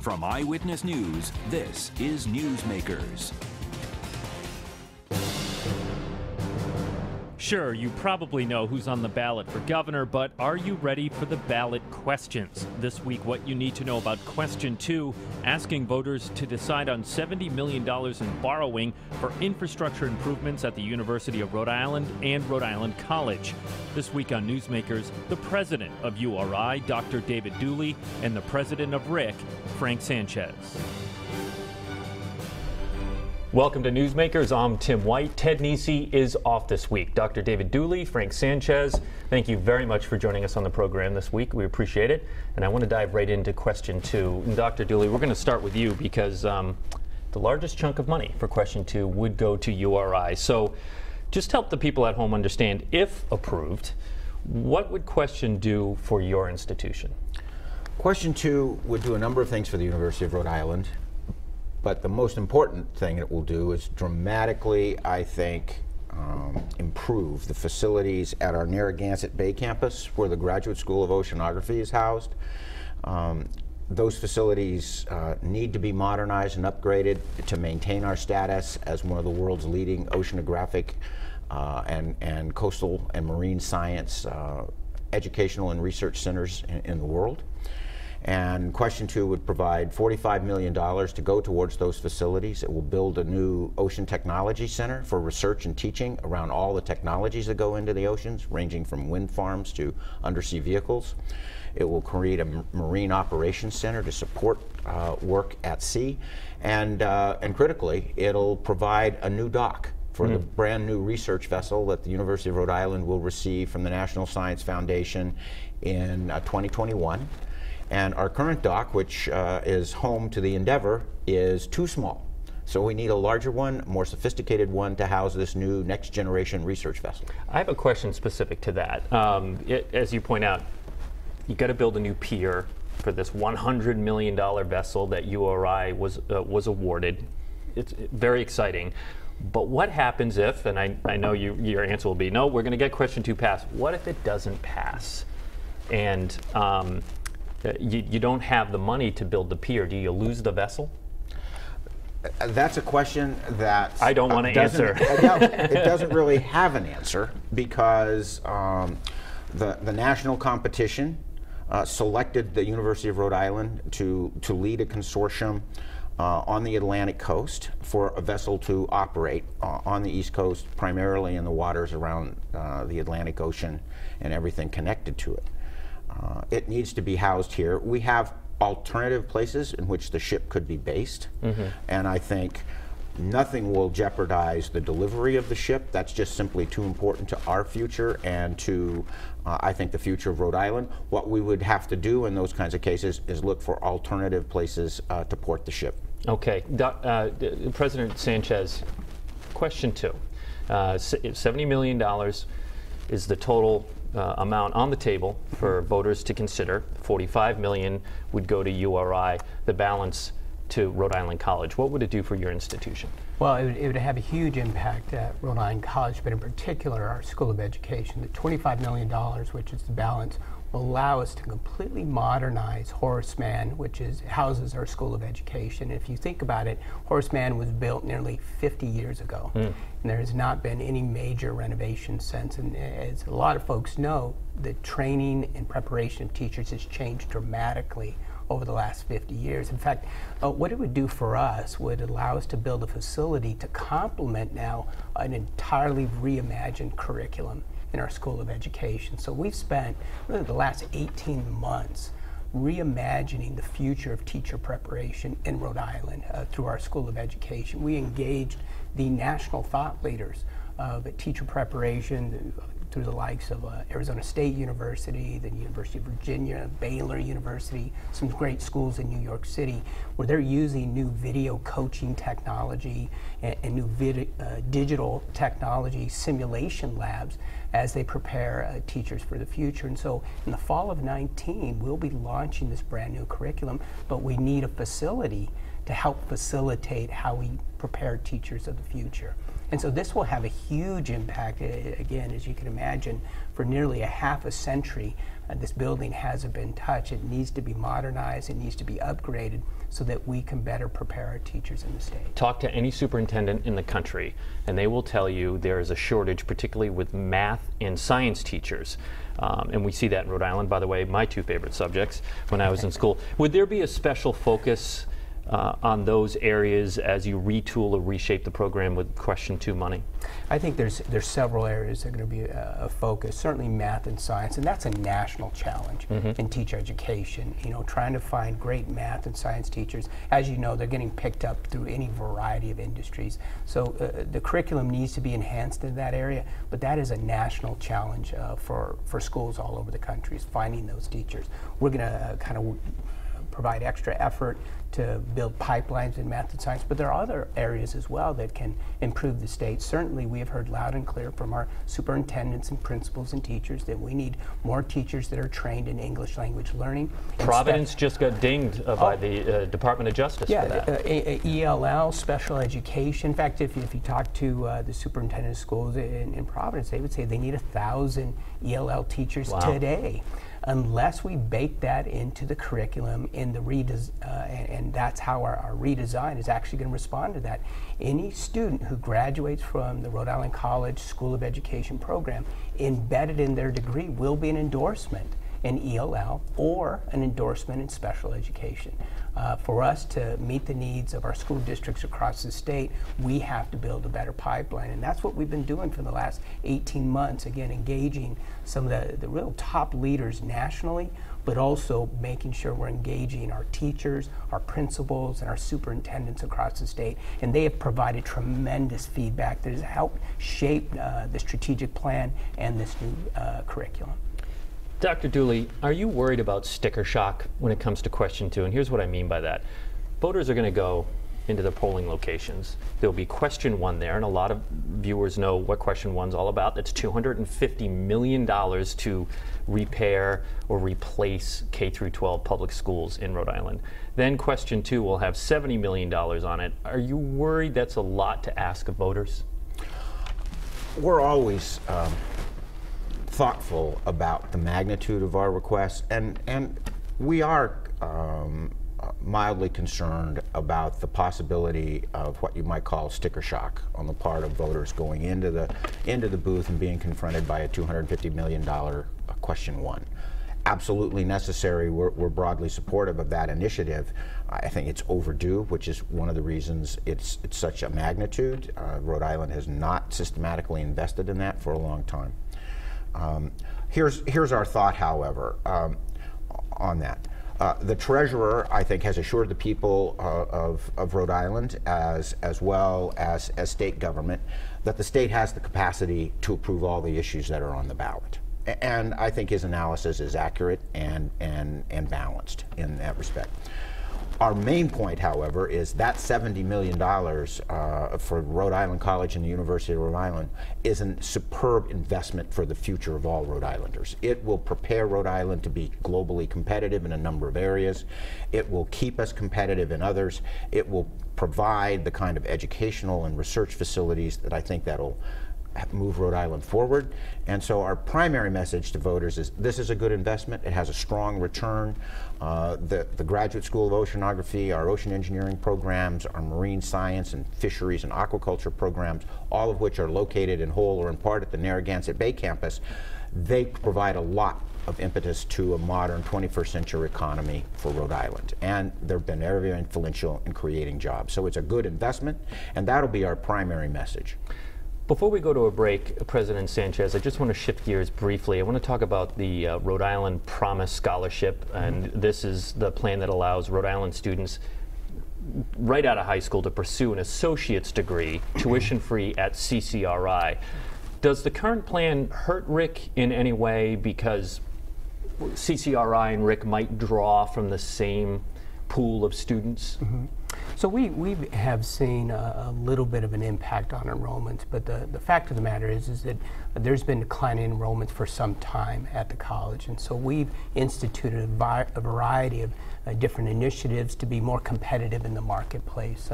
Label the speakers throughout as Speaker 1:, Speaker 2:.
Speaker 1: From Eyewitness News, this is Newsmakers.
Speaker 2: Sure, you probably know who's on the ballot for governor, but are you ready for the ballot questions? This week, what you need to know about question 2, asking voters to decide on $70 million in borrowing for infrastructure improvements at the University of Rhode Island and Rhode Island College. This week on Newsmakers, the president of URI, Dr. David Dooley, and the president of RIC, Frank Sanchez. Welcome to Newsmakers. I'm Tim White. Ted Nesi is off this week. Dr. David Dooley, Frank Sanchez, thank you very much for joining us on the program this week. We appreciate it. And I want to dive right into question 2. And Dr. Dooley, we're going to start with you because the largest chunk of money for question 2 would go to URI. So just help the people at home understand, if approved, what would question do for your institution?
Speaker 3: Question 2 would do a number of things for the University of Rhode Island. But the most important thing it will do is dramatically, I think, improve the facilities at our Narragansett Bay campus, where the Graduate School of Oceanography is housed. Those facilities need to be modernized and upgraded to maintain our status as one of the world's leading oceanographic and coastal and marine science educational and research centers in the world. And question 2 would provide $45 million to go towards those facilities. It will build a new ocean technology center for research and teaching around all the technologies that go into the oceans, ranging from wind farms to undersea vehicles. It will create a marine operations center to support work at sea. And critically, it'll provide a new dock for the brand new research vessel that the University of Rhode Island will receive from the National Science Foundation in 2021. And our current dock, which is home to the Endeavor, is too small. So we need a larger one, more sophisticated one to house this new next generation research vessel.
Speaker 2: I have a question specific to that. As you point out, you got to build a new pier for this $100 million vessel that URI was awarded. It's very exciting. But what happens if, and I know your answer will be, no, we're going to get question 2 passed. What if it doesn't pass? And you don't have the money to build the pier. Do you lose the vessel?
Speaker 3: That's a question that
Speaker 2: I don't want to answer.
Speaker 3: It doesn't really have an answer because the national competition selected the University of Rhode Island to lead a consortium on the Atlantic coast for a vessel to operate on the East Coast, primarily in the waters around the Atlantic Ocean and everything connected to it. It needs to be housed here. We have alternative places in which the ship could be based, and I think nothing will jeopardize the delivery of the ship. That's just simply too important to our future and to, I think, the future of Rhode Island. What we would have to do in those kinds of cases is look for alternative places to port the ship. Okay.
Speaker 2: President Sanchez, question 2. $70 million is the total amount on the table for voters to consider. $45 million would go to URI, the balance to Rhode Island College. What would it do for your institution?
Speaker 4: Well, it would have a huge impact at Rhode Island College, but in particular our School of Education. The $25 million, which is the balance, will allow us to completely modernize Horace Mann, which houses our School of Education. If you think about it, Horace Mann was built nearly 50 years ago, and there has not been any major renovation since. And as a lot of folks know, the training and preparation of teachers has changed dramatically over the last 50 years. In fact, what it would do for us would allow us to build a facility to complement now an entirely reimagined curriculum in our School of Education. So we've spent really the last 18 months reimagining the future of teacher preparation in Rhode Island through our School of Education. We engaged the national thought leaders of teacher preparation through the likes of Arizona State University, the University of Virginia, Baylor University, some great schools in New York City, where they're using new video coaching technology and new digital technology simulation labs as they prepare teachers for the future. And so in the fall of 19, we'll be launching this brand new curriculum, but we need a facility to help facilitate how we prepare teachers of the future. And so this will have a huge impact. Again, as you can imagine, for nearly a half a century, this building hasn't been touched. It needs to be modernized, it needs to be upgraded so that we can better prepare our teachers in the state.
Speaker 2: Talk to any superintendent in the country and they will tell you there is a shortage, particularly with math and science teachers. And we see that in Rhode Island, by the way, my two favorite subjects when I was in school. Would there be a special focus on those areas as you retool or reshape the program with Question 2 money?
Speaker 4: I think there's several areas that are going to be a focus, certainly math and science, and that's a national challenge in teacher education. You know, trying to find great math and science teachers. As you know, they're getting picked up through any variety of industries. So the curriculum needs to be enhanced in that area, but that is a national challenge for schools all over the country, is finding those teachers. We're going to kind of provide extra effort to build pipelines in math and science, but there are other areas as well that can improve the state. Certainly, we have heard loud and clear from our superintendents and principals and teachers that we need more teachers that are trained in English language learning.
Speaker 2: Providence just got dinged by the Department of Justice for that.
Speaker 4: ELL, special education. In fact, if you talk to the superintendent of schools in Providence, they would say they need 1,000 ELL teachers today. Unless we bake that into the curriculum in the and that's how our redesign is actually going to respond to that. Any student who graduates from the Rhode Island College School of Education program, embedded in their degree will be an endorsement in ELL or an endorsement in special education. For us to meet the needs of our school districts across the state, we have to build a better pipeline, and that's what we've been doing for the last 18 months, again, engaging some of the real top leaders nationally, but also making sure we're engaging our teachers, our principals, and our superintendents across the state, and they have provided tremendous feedback that has helped shape the strategic plan and this new curriculum.
Speaker 2: Dr. Dooley, are you worried about sticker shock when it comes to Question 2? And here's what I mean by that. Voters are going to go into the polling locations. There'll be Question 1 there, and a lot of viewers know what Question 1's all about. That's $250 million to repair or replace K-12 public schools in Rhode Island. Then Question 2 will have $70 million on it. Are you worried that's a lot to ask of voters?
Speaker 3: We're always thoughtful about the magnitude of our requests, and we are mildly concerned about the possibility of what you might call sticker shock on the part of voters going into the booth and being confronted by a $250 million Question 1. Absolutely necessary. We're broadly supportive of that initiative. I think it's overdue, which is one of the reasons it's such a magnitude. Rhode Island has not systematically invested in that for a long time. Here's our thought, however, on that. The treasurer, I think, has assured the people of Rhode Island, as well as state government, that the state has the capacity to approve all the issues that are on the ballot. And I think his analysis is accurate and balanced in that respect. Our main point, however, is that $70 million for Rhode Island College and the University of Rhode Island is a superb investment for the future of all Rhode Islanders. It will prepare Rhode Island to be globally competitive in a number of areas. It will keep us competitive in others. It will provide the kind of educational and research facilities that I think that'll move Rhode Island forward. And so our primary message to voters is this is a good investment. It has a strong return. The Graduate School of Oceanography, our ocean engineering programs, our marine science and fisheries and aquaculture programs, all of which are located in whole or in part at the Narragansett Bay campus, they provide a lot of impetus to a modern 21st century economy for Rhode Island. And they've been very influential in creating jobs. So it's a good investment, and that'll be our primary message.
Speaker 2: Before we go to a break, President Sanchez, I just want to shift gears briefly. I want to talk about the Rhode Island Promise Scholarship, and this is the plan that allows Rhode Island students right out of high school to pursue an associate's degree, tuition-free at CCRI. Does the current plan hurt Rick in any way because CCRI and Rick might draw from the same pool of students?
Speaker 4: So we have seen a little bit of an impact on enrollments, but the fact of the matter is that there's been declining enrollments for some time at the college, and so we've instituted a variety of different initiatives to be more competitive in the marketplace,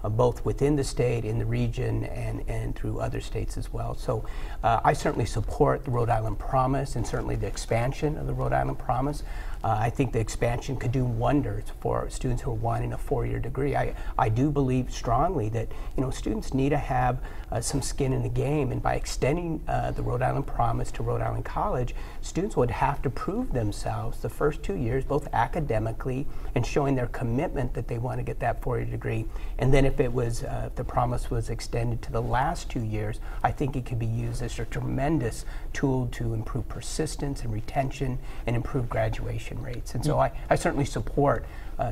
Speaker 4: both within the state, in the region, and through other states as well. So I certainly support the Rhode Island Promise and certainly the expansion of the Rhode Island Promise. I think the expansion could do wonders for students who are wanting a four-year degree. I do believe strongly that students need to have some skin in the game, and by extending the Rhode Island Promise to Rhode Island College, students would have to prove themselves the first 2 years, both academically and showing their commitment that they want to get that four-year degree. And then if the promise was extended to the last 2 years, I think it could be used as a tremendous tool to improve persistence and retention and improve graduation rates. And so I certainly support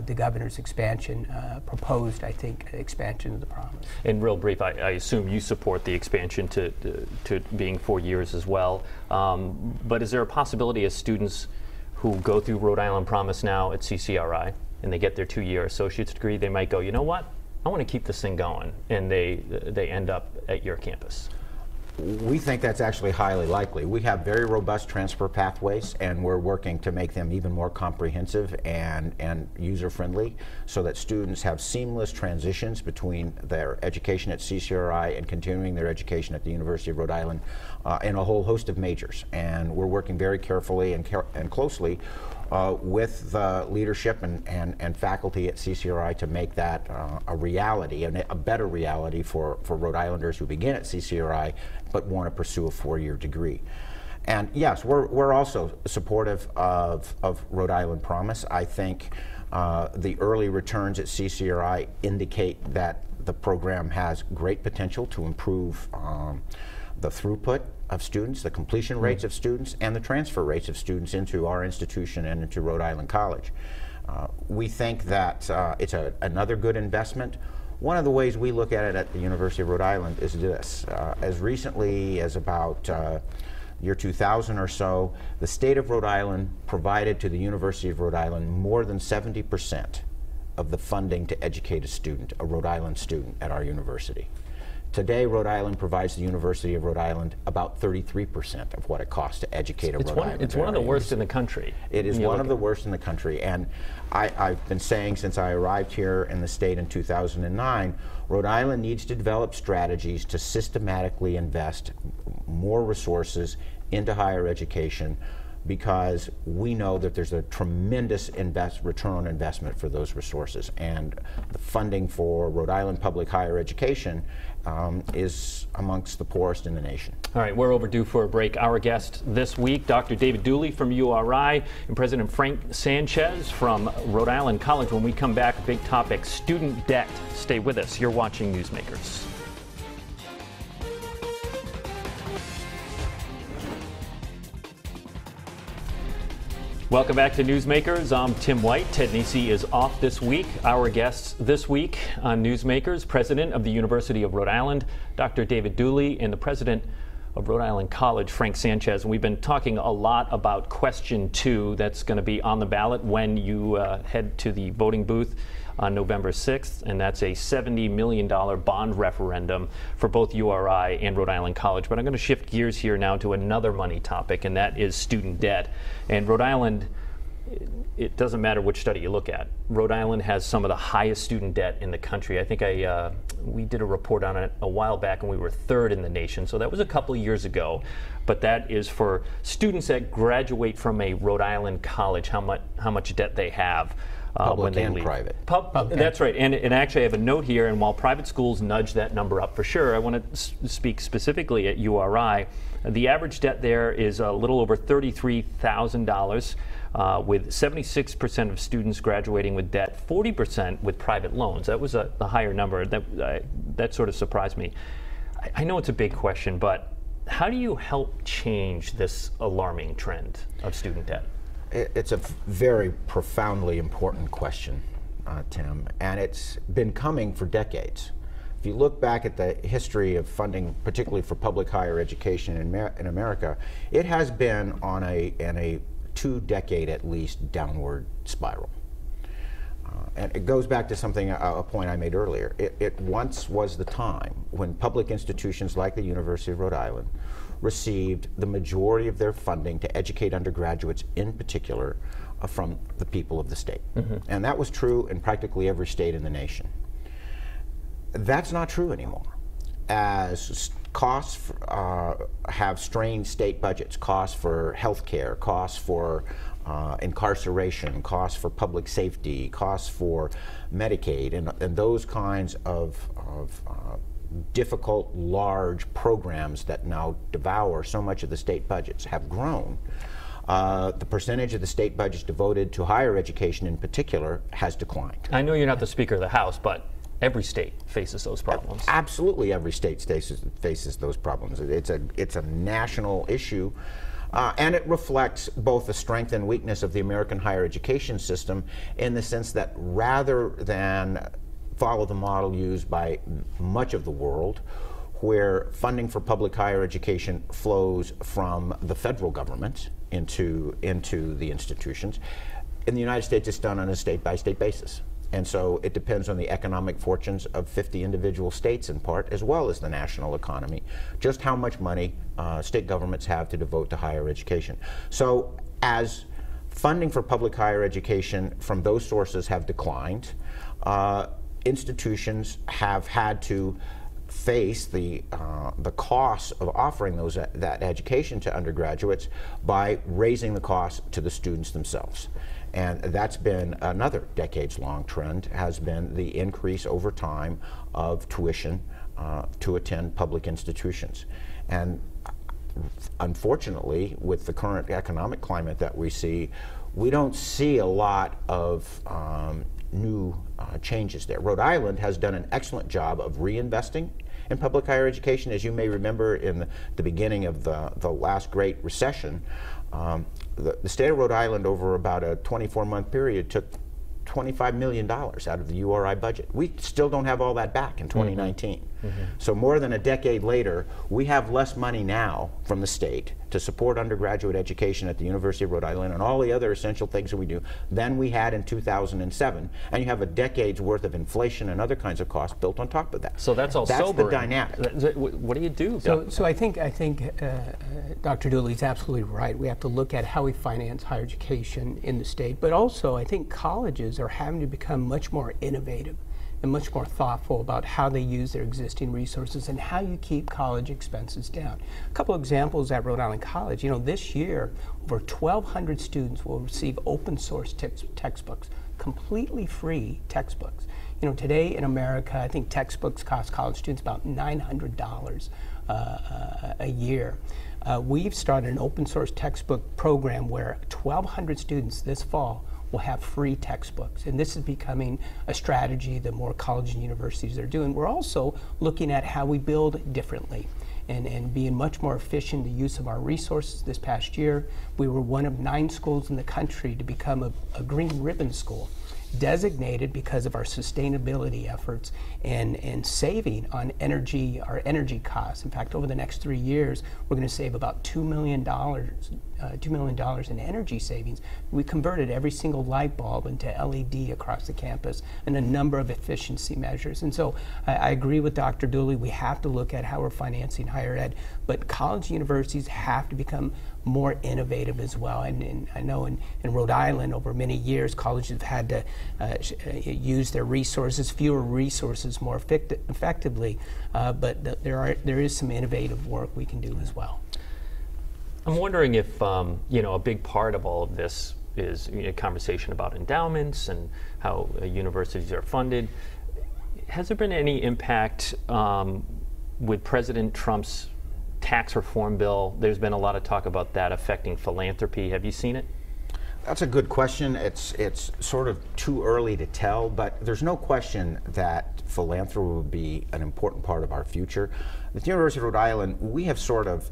Speaker 4: the governor's expansion, proposed, I think, expansion of the promise.
Speaker 2: In real brief, I assume you support the expansion to being 4 years as well. But is there a possibility as students who go through Rhode Island Promise now at CCRI and they get their 2-year associate's degree, they might go, you know what, I want to keep this thing going, and they end up at your campus?
Speaker 3: We think that's actually highly likely. We have very robust transfer pathways, and we're working to make them even more comprehensive and user-friendly so that students have seamless transitions between their education at CCRI and continuing their education at the University of Rhode Island in a whole host of majors. And we're working very carefully and closely with the leadership and faculty at CCRI to make that a reality, and a better reality for Rhode Islanders who begin at CCRI but want to pursue a four-year degree. And yes, we're also supportive of Rhode Island Promise. I think the early returns at CCRI indicate that the program has great potential to improve the throughput of students, the completion rates of students, and the transfer rates of students into our institution and into Rhode Island College. We think that it's another good investment. One of the ways we look at it at the University of Rhode Island is this. As recently as about year 2000 or so, the state of Rhode Island provided to the University of Rhode Island more than 70% of the funding to educate a student, a Rhode Island student at our university. Today, Rhode Island provides the University of Rhode Island about 33% of what it costs to educate a Rhode Island.
Speaker 2: It's one of the worst in the country.
Speaker 3: It is one of the worst in the country. And I've been saying since I arrived here in the state in 2009, Rhode Island needs to develop strategies to systematically invest more resources into higher education, because we know that there's a tremendous return on investment for those resources. And the funding for Rhode Island public higher education is amongst the poorest in the nation.
Speaker 2: All right, we're overdue for a break. Our guest this week, Dr. David Dooley from URI and President Frank Sanchez from Rhode Island College. When we come back, a big topic, student debt. Stay with us. You're watching Newsmakers. Welcome back to Newsmakers. I'm Tim White. Ted Nesi is off this week. Our guests this week on Newsmakers, President of the University of Rhode Island, Dr. David Dooley, and the President of Rhode Island College, Frank Sanchez. And we've been talking a lot about question 2 that's going to be on the ballot when you head to the voting booth on November 6th, and that's a $70 million bond referendum for both URI and Rhode Island College. But I'm going to shift gears here now to another money topic, and that is student debt. And Rhode Island, it doesn't matter which study you look at, Rhode Island has some of the highest student debt in the country. I think we did a report on it a while back, and we were 3rd in the nation, so that was a couple of years ago. But that is for students that graduate from a Rhode Island college, how much debt they have.
Speaker 3: Public
Speaker 2: when they
Speaker 3: and
Speaker 2: leave.
Speaker 3: private.
Speaker 2: That's right. And actually I have a note here, and while private schools nudge that number up for sure, I want to speak specifically at URI. The average debt there is a little over $33,000, with 76% of students graduating with debt, 40% with private loans. That was the higher number. That sort of surprised me. I know it's a big question, but how do you help change this alarming trend of student debt?
Speaker 3: It's a very profoundly important question, Tim, and it's been coming for decades. If you look back at the history of funding, particularly for public higher education in America, it has been on a 2-decade at least downward spiral. And it goes back to a point I made earlier. It once was the time when public institutions like the University of Rhode Island received the majority of their funding to educate undergraduates in particular from the people of the state. And that was true in practically every state in the nation. That's not true anymore. As costs have strained state budgets, costs for health care, costs for incarceration, costs for public safety, costs for Medicaid, and those kinds of difficult, large programs that now devour so much of the state budgets have grown. The percentage of the state budgets devoted to higher education in particular has declined.
Speaker 2: I know you're not the Speaker of the House, but every state faces those problems.
Speaker 3: Absolutely, every state faces those problems. It's a national issue, and it reflects both the strength and weakness of the American higher education system in the sense that rather than follow the model used by much of the world, where funding for public higher education flows from the federal government into the institutions, in the United States it's done on a state-by-state basis. And so it depends on the economic fortunes of 50 individual states in part, as well as the national economy, just how much money state governments have to devote to higher education. So as funding for public higher education from those sources have declined, institutions have had to face the costs of offering that education to undergraduates by raising the cost to the students themselves. And that's been another decades-long trend, has been the increase over time of tuition to attend public institutions. And unfortunately, with the current economic climate that we see, we don't see a lot of new changes there. Rhode Island has done an excellent job of reinvesting in public higher education. As you may remember, in the beginning of the last Great Recession, the state of Rhode Island, over about a 24-month period, took $25 million out of the URI budget. We still don't have all that back in 2019. So more than a decade later, we have less money now from the state to support undergraduate education at the University of Rhode Island and all the other essential things that we do than we had in 2007. And you have a decade's worth of inflation and other kinds of costs built on top of that.
Speaker 2: So that's all sobering.
Speaker 3: That's the dynamic.
Speaker 2: What do you do?
Speaker 4: So I think Dr. Dooley's absolutely right. We have to look at how we finance higher education in the state, but also I think colleges are having to become much more innovative and much more thoughtful about how they use their existing resources and how you keep college expenses down. A couple of examples at Rhode Island College. This year, over 1,200 students will receive open source textbooks, completely free textbooks. Today in America, I think textbooks cost college students about $900 a year. We've started an open source textbook program where 1,200 students this fall will have free textbooks. And this is becoming a strategy that more colleges and universities are doing. We're also looking at how we build differently and being much more efficient in the use of our resources. This past year, we were one of 9 schools in the country to become a green ribbon school, designated because of our sustainability efforts and saving on our energy costs. In fact, over the next 3 years, we're going to save about $2 million in energy savings. We converted every single light bulb into LED across the campus and a number of efficiency measures. And so I agree with Dr. Dooley. We have to look at how we're financing higher ed, but college and universities have to become more innovative as well. And I know in Rhode Island, over many years, colleges have had to use their resources, fewer resources, more effectively. But there is some innovative work we can do as well.
Speaker 2: I'm wondering if a big part of all of this is a conversation about endowments and how universities are funded. Has there been any impact with President Trump's tax reform bill? There's been a lot of talk about that affecting philanthropy. Have you seen it?
Speaker 3: That's a good question. It's sort of too early to tell, but there's no question that philanthropy will be an important part of our future. At the University of Rhode Island, we have sort of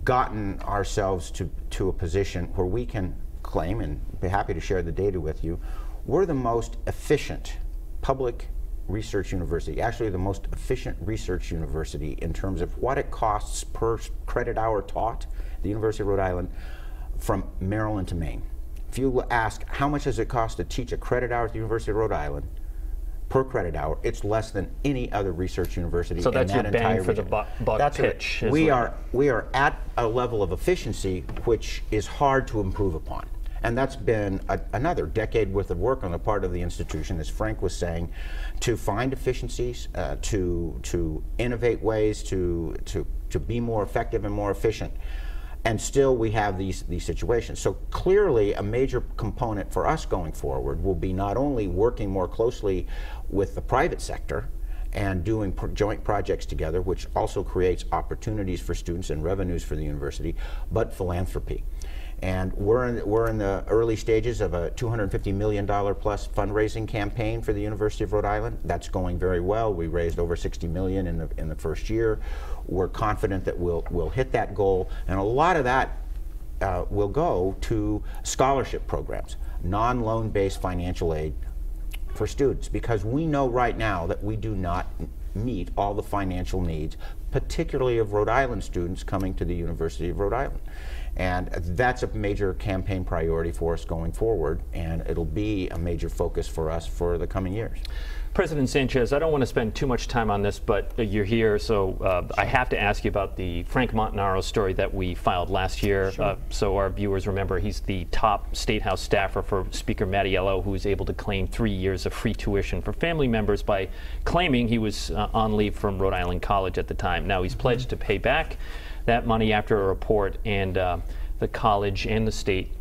Speaker 3: gotten ourselves to a position where we can claim, and be happy to share the data with you, we're the most efficient public research university, actually the most efficient research university in terms of what it costs per credit hour taught at the University of Rhode Island from Maryland to Maine. If you ask how much does it cost to teach a credit hour at the University of Rhode Island, per credit hour. It's less than any other research university
Speaker 2: so
Speaker 3: in
Speaker 2: that's
Speaker 3: that
Speaker 2: your bang
Speaker 3: entire
Speaker 2: for the
Speaker 3: region.
Speaker 2: buck
Speaker 3: That's
Speaker 2: pitch.
Speaker 3: it. We are at a level of efficiency which is hard to improve upon. And that's been another decade worth of work on the part of the institution, as Frank was saying, to find efficiencies, to innovate ways to be more effective and more efficient. And still we have these situations. So clearly a major component for us going forward will be not only working more closely with the private sector and doing joint projects together, which also creates opportunities for students and revenues for the university, but philanthropy. And we're in the early stages of a $250 million plus fundraising campaign for the University of Rhode Island. That's going very well. We raised over $60 million in the first year. We're confident that we'll hit that goal, and a lot of that will go to scholarship programs, non-loan based financial aid for students, because we know right now that we do not meet all the financial needs, particularly of Rhode Island students coming to the University of Rhode Island. And that's a major campaign priority for us going forward, and it'll be a major focus for us for the coming years.
Speaker 2: President Sanchez, I don't want to spend too much time on this, but you're here, so I have to ask you about the Frank Montanaro story that we filed last year.
Speaker 4: Sure.
Speaker 2: So our viewers remember, he's the top State House staffer for Speaker Mattiello, who was able to claim 3 years of free tuition for family members by claiming he was on leave from Rhode Island College at the time. Now he's pledged to pay back that money after a report, and the college and the state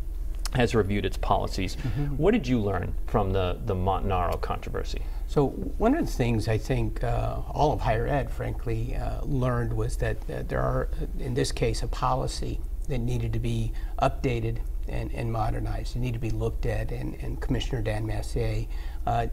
Speaker 2: has reviewed its policies. What did you learn from the Montanaro controversy?
Speaker 4: So one of the things I think all of higher ed, frankly, learned was that there are, in this case, a policy that needed to be updated and modernized. It needed to be looked at, and Commissioner Dan Massier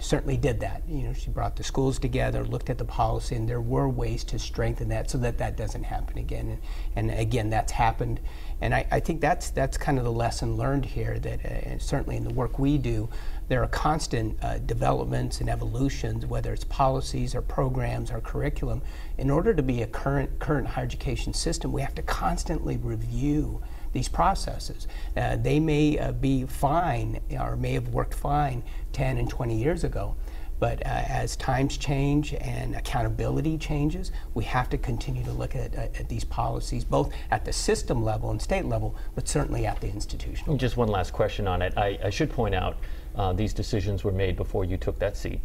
Speaker 4: certainly did that. You know, she brought the schools together, looked at the policy, and there were ways to strengthen that so that that doesn't happen again. And again, that's happened. And I think that's kind of the lesson learned here, that certainly in the work we do, there are constant developments and evolutions, whether it's policies or programs or curriculum. In order to be a current higher education system, we have to constantly review these processes. They may be fine or may have worked fine 10 and 20 years ago, but as times change and accountability changes, we have to continue to look at these policies, both at the system level and state level, but certainly at the institutional.
Speaker 2: Just one last question on it. I should point out these decisions were made before you took that seat.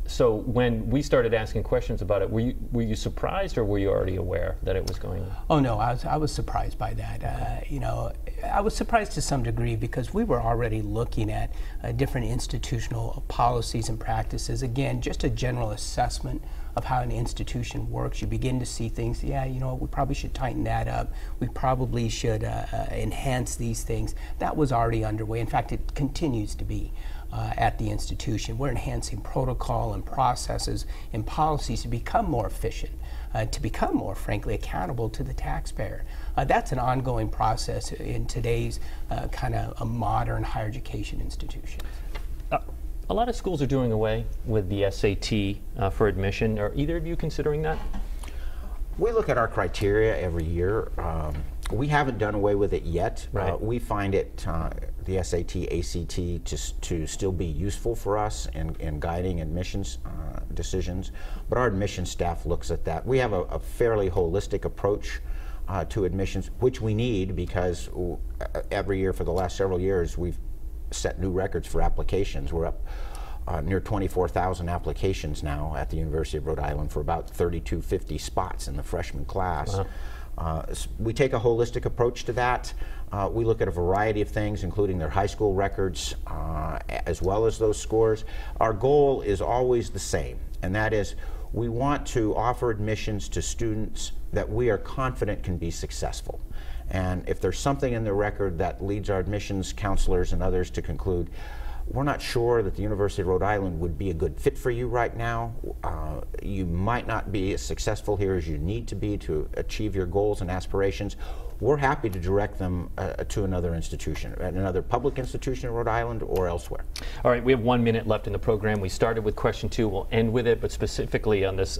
Speaker 2: So when we started asking questions about it, were you surprised, or were you already aware that it was going on?
Speaker 4: Oh no, I was surprised by that. You know, I was surprised to some degree because we were already looking at different institutional policies and practices. Again, just a general assessment of how an institution works. You begin to see things, yeah, you know, we probably should tighten that up. We probably should enhance these things. That was already underway. In fact, it continues to be at the institution. We're enhancing protocol and processes and policies to become more efficient, to become more, frankly, accountable to the taxpayer. That's an ongoing process in today's kind of a modern higher education institution.
Speaker 2: A lot of schools are doing away with the SAT for admission. Are either of you considering that?
Speaker 3: We look at our criteria every year. We haven't done away with it yet.
Speaker 2: Right.
Speaker 3: We find it, the SAT, ACT, to still be useful for us in guiding admissions decisions, but our admissions staff looks at that. We have a fairly holistic approach to admissions, which we need because every year for the last several years we've set new records for applications. We're up near 24,000 applications now at the University of Rhode Island for about 3,250 spots in the freshman class. Wow. We take a holistic approach to that. We look at a variety of things, including their high school records, as well as those scores. Our goal is always the same, and that is we want to offer admissions to students that we are confident can be successful. And if there's something in the record that leads our admissions counselors and others to conclude, we're not sure that the University of Rhode Island would be a good fit for you right now, you might not be as successful here as you need to be to achieve your goals and aspirations, we're happy to direct them to another institution, another public institution in Rhode Island or elsewhere.
Speaker 2: All right, we have 1 minute left in the program. We started with question 2. We'll end with it, but specifically on this,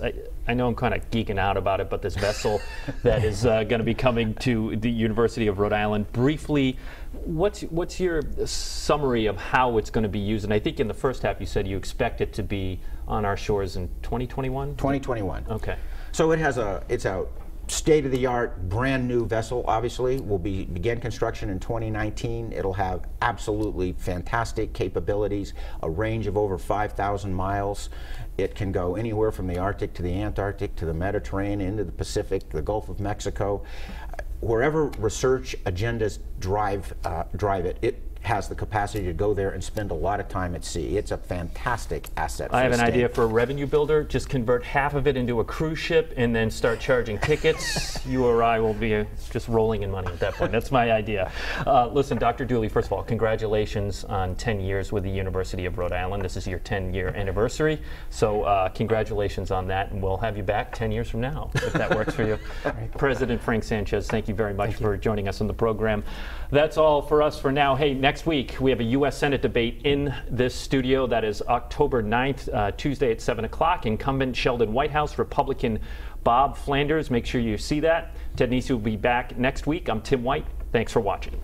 Speaker 2: I know I'm kind of geeking out about it, but this vessel that is going to be coming to the University of Rhode Island. Briefly, what's your summary of how it's going to be used? And I think in the first half you said you expect it to be on our shores in 2021?
Speaker 3: 2021.
Speaker 2: Okay.
Speaker 3: So it's a state-of-the-art, brand new vessel. Obviously, will begin construction in 2019. It'll have absolutely fantastic capabilities, a range of over 5,000 miles. It can go anywhere from the Arctic to the Antarctic to the Mediterranean, into the Pacific, the Gulf of Mexico. Wherever research agendas drive it, it has the capacity to go there and spend a lot of time at sea. It's a fantastic asset for
Speaker 2: I have
Speaker 3: the
Speaker 2: an
Speaker 3: state.
Speaker 2: idea for a revenue builder. Just convert half of it into a cruise ship and then start charging tickets. You or I will be just rolling in money at that point. That's my idea. Listen, Dr. Dooley, first of all, congratulations on 10 years with the University of Rhode Island. This is your 10-year anniversary. So congratulations on that, and we'll have you back 10 years from now, if that works for you. President Frank Sanchez, thank you very much for joining us on the program. That's all for us for now. Hey, next week we have a U.S. Senate debate in this studio. That is October 9th, Tuesday at 7 o'clock. Incumbent Sheldon Whitehouse, Republican Bob Flanders. Make sure you see that. Ted Nesi will be back next week. I'm Tim White. Thanks for watching.